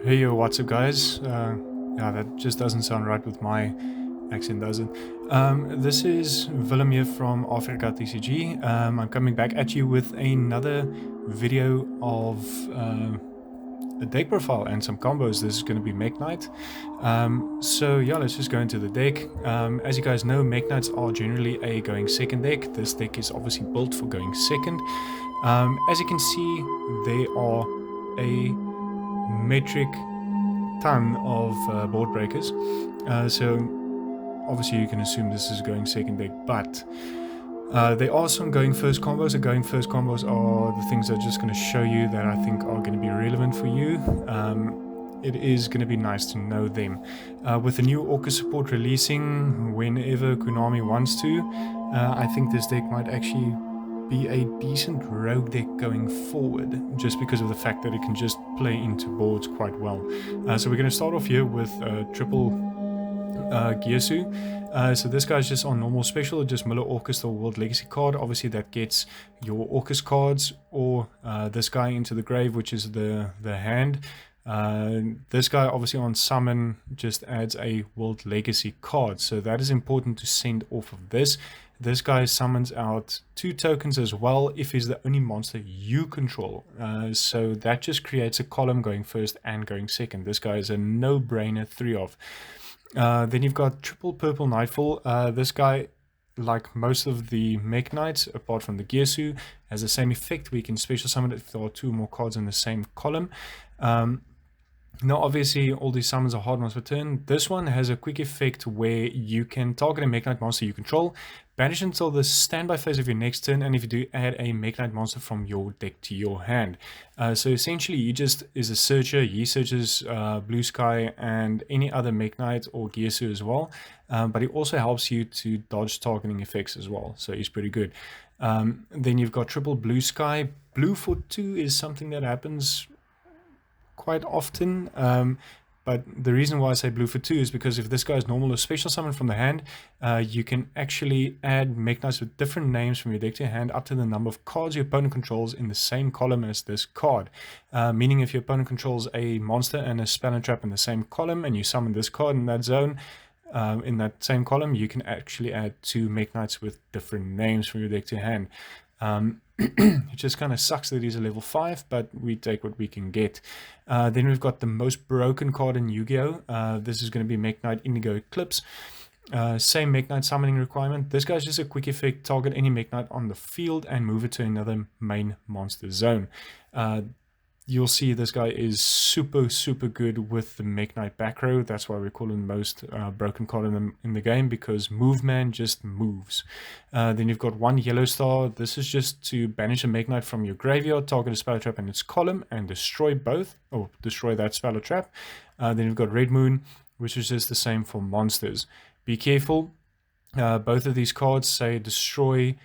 Hey yo, what's up guys? Yeah, that just doesn't sound right with my accent, does it? This is Willem here from Africa TCG. I'm coming back at you with another video of a deck profile and some combos. This is going to be Mekk-Knight. So yeah, let's just go into the deck. As you guys know, Mekk-Knights are generally a going second deck. This deck is obviously built for going second. As you can see, they are a metric ton of board breakers. So obviously you can assume this is going second deck, but there are some going first combos. The going first combos are the things I'm just going to show you that I think are going to be relevant for you. It is going to be nice to know them. With the new Orcust support releasing whenever Konami wants to, I think this deck might actually be a decent rogue deck going forward, just because of the fact that it can just play into boards quite well. So we're going to start off here with triple Girsu. So this guy's just on normal special, just Miller Orcust or World Legacy card. Obviously that gets your Orcust cards or this guy into the grave, which is the hand. This guy obviously on summon just adds a World Legacy card, so that is important to send off of this. This guy summons out 2 tokens as well if he's the only monster you control. So that just creates a column going first and going second. This guy is a no-brainer 3-off. Then you've got triple purple Nightfall. This guy, like most of the Mekk-Knights, apart from the Girsu, has the same effect. We can special summon it if there are 2 more cards in the same column. Now, obviously, all these summons are hard ones per turn. This one has a quick effect where you can target a Mekk-Knight monster you control, banish until the standby phase of your next turn, and if you do, add a Mekk-Knight monster from your deck to your hand. So essentially, he just is a searcher. He searches Blue Sky and any other Mekk-Knight or Girsu as well. But he also helps you to dodge targeting effects as well. So he's pretty good. Then you've got triple Blue Sky. Blue for 2 is something that happens quite often, but the reason why I say blue for 2 is because if this guy is normal or special summon from the hand, you can actually add Mekk-Knights with different names from your deck to your hand up to the number of cards your opponent controls in the same column as this card. Meaning if your opponent controls a monster and a spell and trap in the same column and you summon this card in that zone, in that same column, you can actually add 2 Mekk-Knights with different names from your deck to your hand. It just kind of sucks that he's a level 5, but we take what we can get. Then we've got the most broken card in Yu-Gi-Oh! This is going to be Mekk-Knight Indigo Eclipse. Same Mekk-Knight summoning requirement. This guy's just a quick effect, target any Mekk-Knight on the field and move it to another main monster zone. You'll see this guy is super good with the Mekk-Knight back row. That's why we call him the most broken card in the game, because Move Man just moves. Then you've got 1 yellow star. This is just to banish a Mekk-Knight from your graveyard, target a spell trap in its column, and destroy both, or destroy that spell or trap. Then you've got Red Moon, which is just the same for monsters. Be careful. Both of these cards say destroy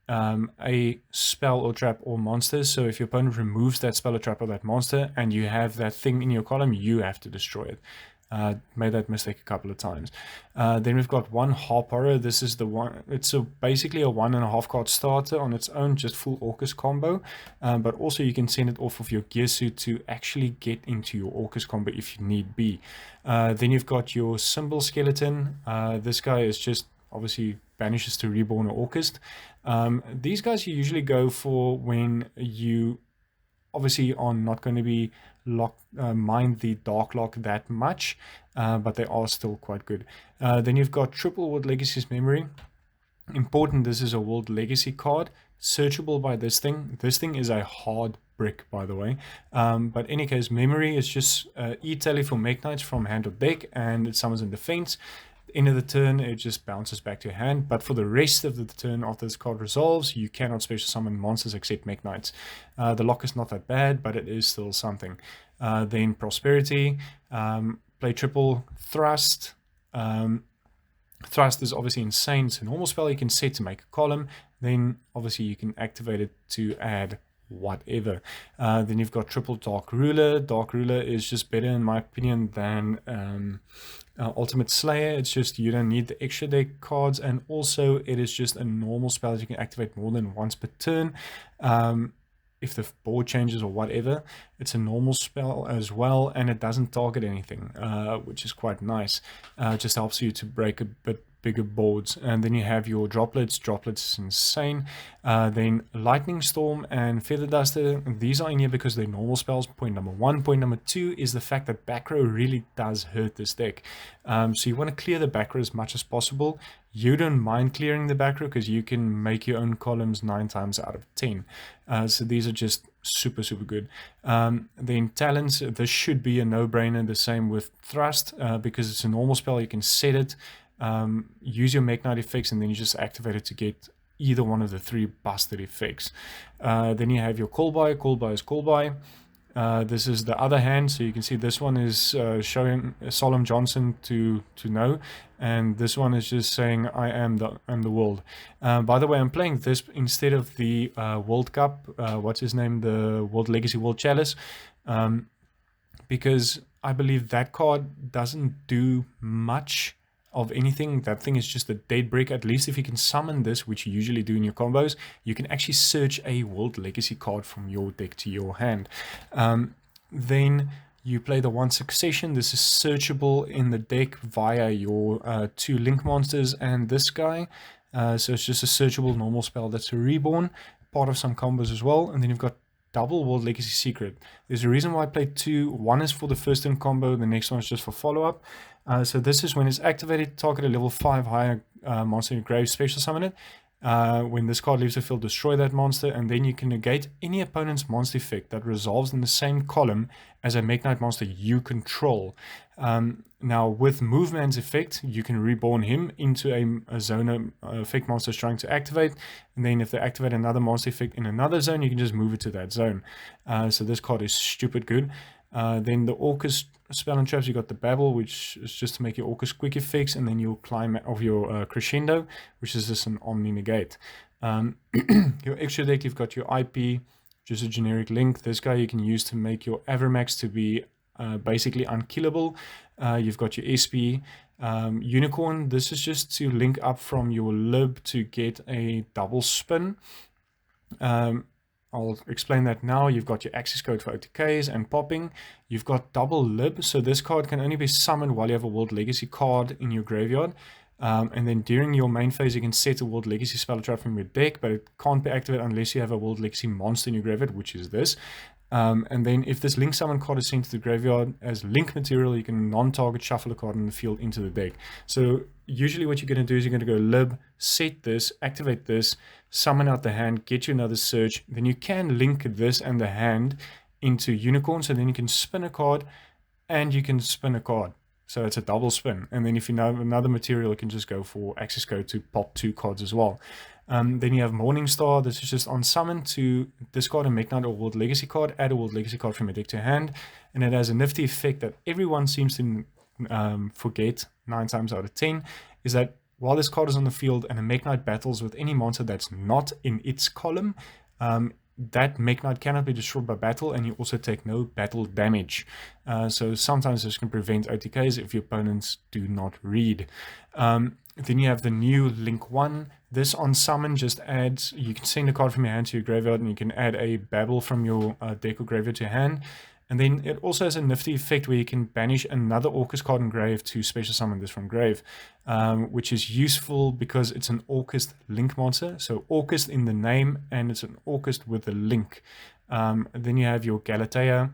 a spell or trap or monster. So if your opponent removes that spell or trap or that monster and you have that thing in your column, you have to destroy it. Made that mistake a couple of times. Then we've got 1 Harp Horror. This is the one, it's basically a 1.5 card starter on its own, just full Orcust combo. But also you can send it off of your Girsu to actually get into your Orcust combo if you need be. Then you've got your Symbol Skeleton. This guy is just obviously banishes to Reborn or Orcust. These guys you usually go for when you obviously are not going to be mind the Dark Lock that much, but they are still quite good. Then you've got triple World Legacy's Memory. Important, this is a World Legacy card, searchable by this thing. This thing is a hard brick, by the way. But in any case, Memory is just E-Tally for Mekk-Knights from hand or deck, and it summons in defense. End of the turn, it just bounces back to your hand, but for the rest of the turn after this card resolves, you cannot special summon monsters except Mekk-Knights. The lock is not that bad, but it is still something. Then Prosperity, play triple Thrust. Thrust is obviously insane. It's a normal spell you can set to make a column. Then obviously you can activate it to add whatever. Then you've got triple Dark Ruler. Dark Ruler is just better in my opinion than Ultimate Slayer. It's just you don't need the extra deck cards, and also it is just a normal spell that you can activate more than once per turn. if the board changes or whatever. It's a normal spell as well, and it doesn't target anything, which is quite nice. Just helps you to break a bit bigger boards. And then you have your droplets. Droplets is insane. Then Lightning Storm and Feather Duster. These are in here because they're normal spells. Point number one. Point number two is the fact that back row really does hurt this deck. So you want to clear the back row as much as possible. You don't mind clearing the back row because you can make your own columns 9 times out of 10. So these are just super good. Then Talents, this should be a no-brainer. The same with Thrust, because it's a normal spell. You can set it, use your Mekk-Knight effects, and then you just activate it to get either one of the 3 busted effects. Then you have your Callby. Callby is Callby. This is the other hand, so you can see this one is showing Solemn Johnson to know, and this one is just saying I am the world. By the way, I'm playing this instead of the World Cup, what's his name, the World Legacy World Chalice, because I believe that card doesn't do much of anything. That thing is just a dead brick. At least if you can summon this, which you usually do in your combos, you can actually search a World Legacy card from your deck to your hand. Then you play the One Succession. This is searchable in the deck via your 2 link monsters and this guy. So it's just a searchable normal spell that's a reborn, part of some combos as well. And then you've got double World Legacy Secret. There's a reason why I played 2. One is for the first turn combo, the next one is just for follow-up. So this is when it's activated, target a level 5 higher monster in your grave, special summon it. When this card leaves the field, destroy that monster, and then you can negate any opponent's monster effect that resolves in the same column as a Mekk-Knight monster you control. Now, with Moveman's effect, you can reborn him into a zone effect monster trying to activate, and then if they activate another monster effect in another zone, you can just move it to that zone. So this card is stupid good. Then the Orcust spell and traps, you got the Babble, which is just to make your Orcust quick effects, and then your climb of your Crescendo, which is just an Omni Negate. Your extra deck, you've got your IP, just a generic link. This guy you can use to make your Avermax to be basically unkillable. You've got your SP. Unicorn, this is just to link up from your lib to get a double spin. I'll explain that now. You've got your access code for OTKs and popping. You've got double lib, so this card can only be summoned while you have a World Legacy card in your graveyard. And then during your main phase, you can set a World Legacy spell trap from your deck, but it can't be activated unless you have a World Legacy monster in your graveyard, which is this. And then if this link summon card is sent to the graveyard as link material, you can non-target shuffle a card in the field into the deck. So usually what you're going to do is you're going to go lib, set this, activate this, summon out the hand, get you another search. Then you can link this and the hand into Unicorn, so then you can spin a card and you can spin a card. So it's a double spin. And then if you have another material, you can just go for access code to pop 2 cards as well. Then you have Morningstar. This is just on summon to discard a Mekk-Knight or World Legacy card, add a World Legacy card from your deck to your hand, and it has a nifty effect that everyone seems to forget 9 times out of 10, is that while this card is on the field and a Mekk-Knight battles with any monster that's not in its column, that Mekk-Knight cannot be destroyed by battle, and you also take no battle damage. So sometimes this can prevent OTKs if your opponents do not read. Then you have the new Link 1. This on summon just adds, you can send a card from your hand to your graveyard, and you can add a Babble from your deck or graveyard to your hand. And then it also has a nifty effect where you can banish another Orcust card in grave to special summon this from grave, which is useful because it's an Orcust link monster. So Orcust in the name, and it's an Orcust with a link. Then you have your Galatea,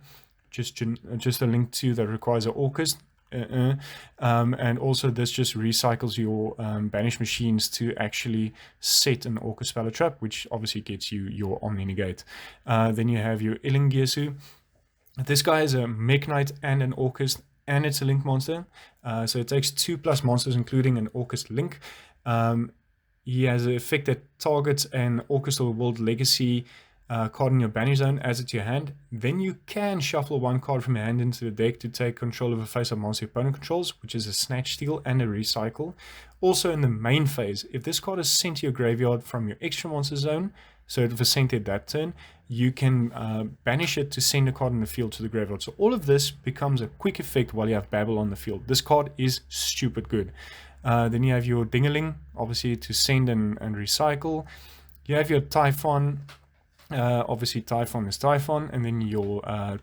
just a link to that requires an Orcust. And also this just recycles your banish machines to actually set an Orcust spell trap, which obviously gets you your Omni Negate. Then you have your Girsu. This guy is a Mekk-Knight and an Orcust, and it's a link monster. So it takes 2+ monsters, including an Orcust link. He has an effect that targets an Orcust or World Legacy card in your banish zone, adds it to your hand. Then you can shuffle 1 card from your hand into the deck to take control of a face-up monster your opponent controls, which is a Snatch Steal and a Recycle. Also in the main phase, if this card is sent to your graveyard from your extra monster zone, so it was sent at that turn, you can banish it to send a card in the field to the graveyard. So all of this becomes a quick effect while you have Babble on the field. This card is stupid good. Then you have your Dingaling, obviously to send and recycle. You have your Typhon. Obviously Typhon is Typhon, and then your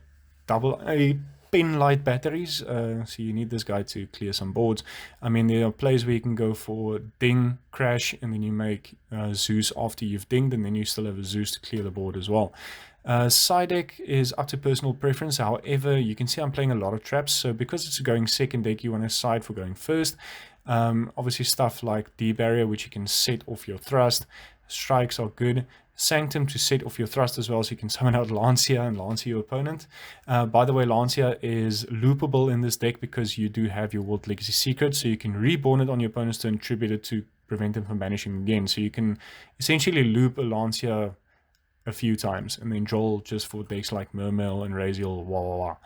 double A pin light batteries. So you need this guy to clear some boards. I mean, there are plays where you can go for ding, crash, and then you make Zeus after you've dinged, and then you still have a Zeus to clear the board as well. Side deck is up to personal preference. However, you can see I'm playing a lot of traps, so because it's a going second deck, you want to side for going first. Obviously stuff like D-Barrier, which you can set off your thrust. Strikes are good. Sanctum to set off your thrust as well, so you can summon out Lancia and Lancia your opponent. By the way, Lancia is loopable in this deck because you do have your World Legacy Secret, so you can reborn it on your opponent's turn, tribute it to prevent them from banishing again. So you can essentially loop a Lancia a few times and then draw just for decks like Mermail and Raziel,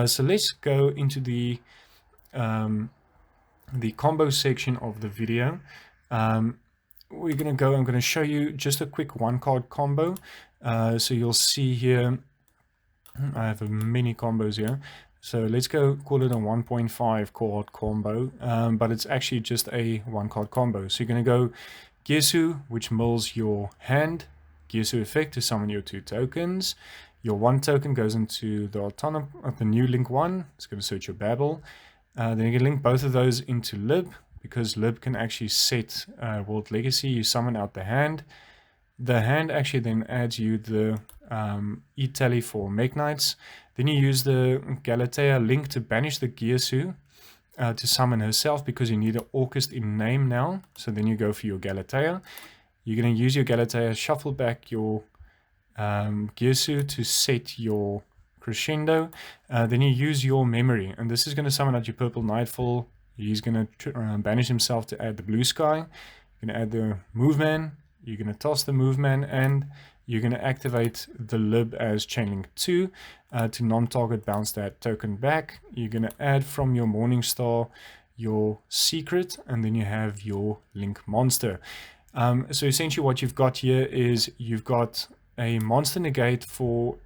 So let's go into the combo section of the video. We're going to go, I'm going to show you just a quick one card combo. So you'll see here, I have many combos here. So let's go call it a 1.5 card combo, but it's actually just a one card combo. So you're going to go Girsu, which mills your hand, Girsu effect to summon your 2 tokens. Your 1 token goes into the the new link 1. It's going to search your Babel. Then you can link both of those into Lib, because Lib can actually set World Legacy. You summon out the hand. The hand actually then adds you the E-Tally for Mekk-Knights. Then you use the Galatea link to banish the Girsu to summon herself, because you need an Orcust in name now. So then you go for your Galatea. You're going to use your Galatea, shuffle back your Girsu to set your Crescendo. Then you use your memory, and this is going to summon out your purple Nightfall. He's going to banish himself to add the blue sky. You're going to add the Moveman. You're going to toss the Moveman, and you're going to activate the Lib as Chainlink 2 to non-target bounce that token back. You're going to add from your Morningstar your secret, and then you have your Link monster. So essentially what you've got here is you've got a monster negate for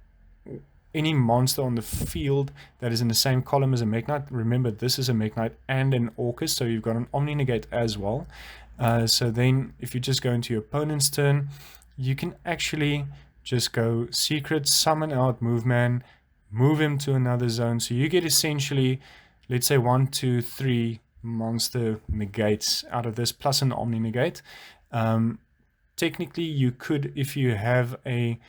any monster on the field that is in the same column as a Mekk-Knight. Remember, this is a Mekk-Knight and an Orcust, so you've got an Omni negate as well. So then if you just go into your opponent's turn, you can actually just go secret, summon out Moveman, move him to another zone. So you get essentially, let's say 1, 2, 3 monster negates out of this, plus an Omni negate. Technically you could, if you have a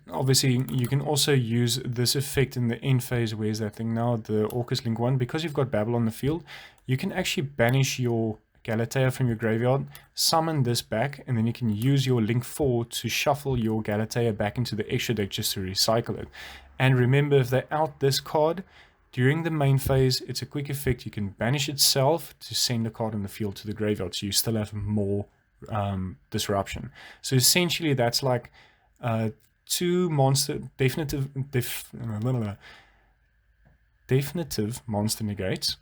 obviously you can also use this effect in the end phase. Where's that thing now, the Orcust link 1, because you've got Babel on the field, you can actually banish your Galatea from your graveyard, summon this back, and then you can use your link 4 to shuffle your Galatea back into the extra deck just to recycle it. And remember, if they out this card during the main phase, it's a quick effect. You can banish itself to send a card in the field to the graveyard, so you still have more disruption. So essentially that's like 2 monster definitive monster negates.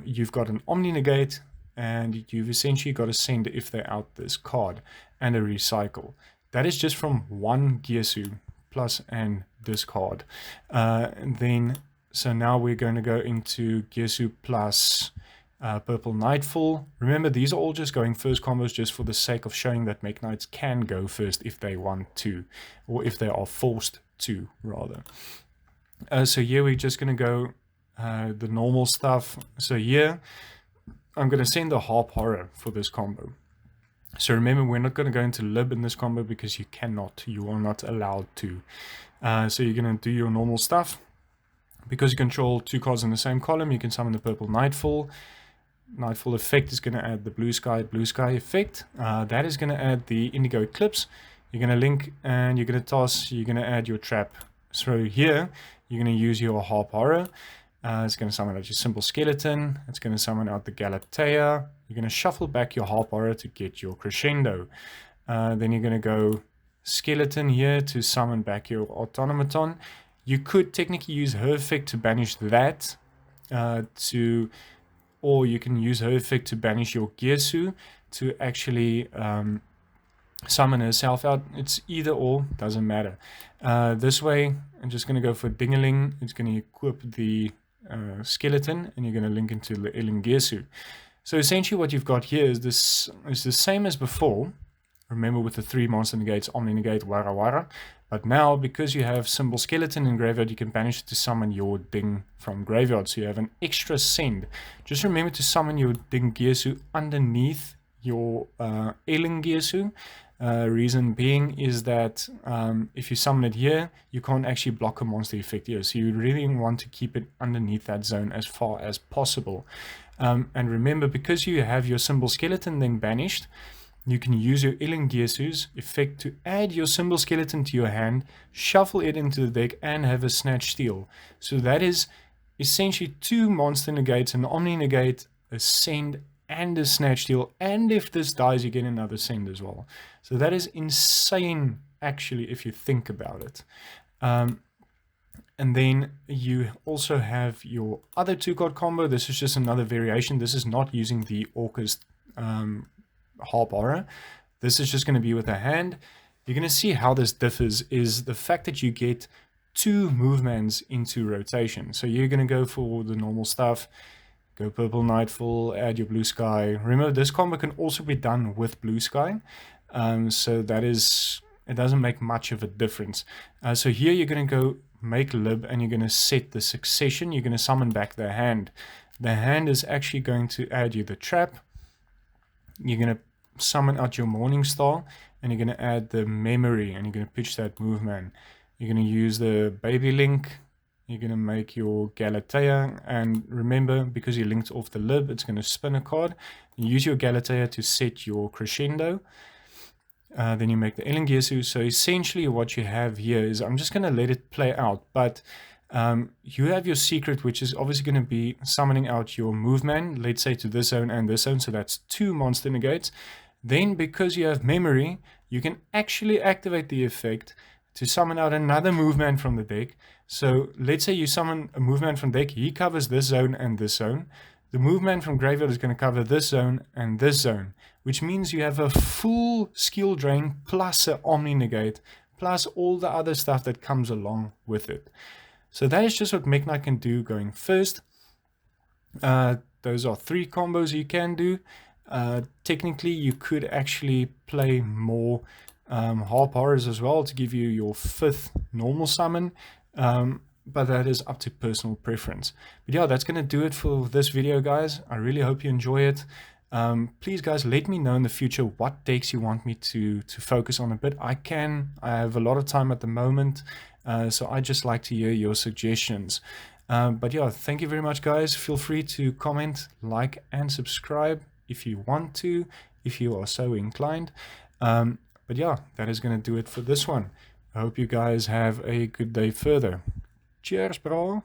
You've got an Omni negate, and you've essentially got to send if they out this card, and a recycle. That is just from 1 Girsu plus and this card. So now we're going to go into Girsu plus purple Nightfall. Remember, these are all just going first combos just for the sake of showing that Mekk-Knights can go first if they want to, or if they are forced to, rather. So here we're just going to go the normal stuff. So here I'm going to send the Harp Horror for this combo. So remember, we're not going to go into Lib in this combo because you are not allowed to. So you're going to do your normal stuff. Because you control 2 cards in the same column, you can summon the purple Nightfall. Nightfall effect is going to add the blue sky effect. That is going to add the Indigo Eclipse. You're going to link, and you're going to toss, you're going to add your trap. So here, you're going to use your Harp Horror. It's going to summon out your Simple Skeleton. It's going to summon out the Galatea. You're going to shuffle back your Harp Horror to get your Crescendo. Then you're going to go Skeleton here to summon back your Automaton. You could technically use her effect to banish that, or you can use her effect to banish your Girsu to actually summon herself out. It's either or, doesn't matter. This way, I'm just going to go for Dingaling. It's going to equip the skeleton, and you're going to link into the Elling Girsu. So essentially what you've got here is the same as before, remember with the 3 monster negates, Omni negate, Wara Wara. But now, because you have Symbol Skeleton in graveyard, you can banish it to summon your Ding from graveyard. So you have an extra send. Just remember to summon your Ding Girsu underneath your Ailing Girsu. Reason being is that if you summon it here, you can't actually block a monster effect here. So you really want to keep it underneath that zone as far as possible. And remember, because you have your Symbol Skeleton then banished, you can use your Ailing Girsu's effect to add your Symbol Skeleton to your hand, shuffle it into the deck, and have a Snatch Steal. So that is essentially 2 monster negates, an Omni negate, a send, and a Snatch Steal. And if this dies, you get another send as well. So that is insane, actually, if you think about it. And then you also have your other 2-card combo. This is just another variation. This is not using the Orcust Harp Aura. This is just going to be with a hand. You're going to see how this differs is the fact that you get 2 movements into rotation. So you're going to go for the normal stuff, go purple Nightfall, add your blue sky. Remember, this combo can also be done with blue sky. So that is, it doesn't make much of a difference. So here you're going to go make lib and you're going to set the succession. You're going to summon back the hand. The hand is actually going to add you the trap. You're going to summon out your Morning Star and you're going to add the memory and you're going to pitch that movement. You're going to use the baby link. You're going to make your Galatea, and remember, because you linked off the lib, it's going to spin a card. You use your Galatea to set your crescendo. Then you make the Ailing Girsu. So essentially what you have here is, I'm just going to let it play out, but you have your secret, which is obviously going to be summoning out your movement, let's say to this zone and this zone, so that's 2 monster negates. Then because you have memory, you can actually activate the effect to summon out another movement from the deck. So let's say you summon a movement from deck, he covers this zone and this zone. The movement from graveyard is going to cover this zone and this zone, which means you have a full skill drain plus an Omni negate, plus all the other stuff that comes along with it. So that is just what Mekk-Knight can do going first. Those are 3 combos you can do. Technically, you could actually play more Harp Horrors as well to give you your 5th normal summon. But that is up to personal preference. But yeah, that's going to do it for this video, guys. I really hope you enjoy it. Please, guys, let me know in the future what decks you want me to focus on a bit. I have a lot of time at the moment. So I just like to hear your suggestions. But yeah, thank you very much, guys. Feel free to comment, like, and subscribe if you want to, if you are so inclined. But yeah, that is going to do it for this one. I hope you guys have a good day further. Cheers, bro.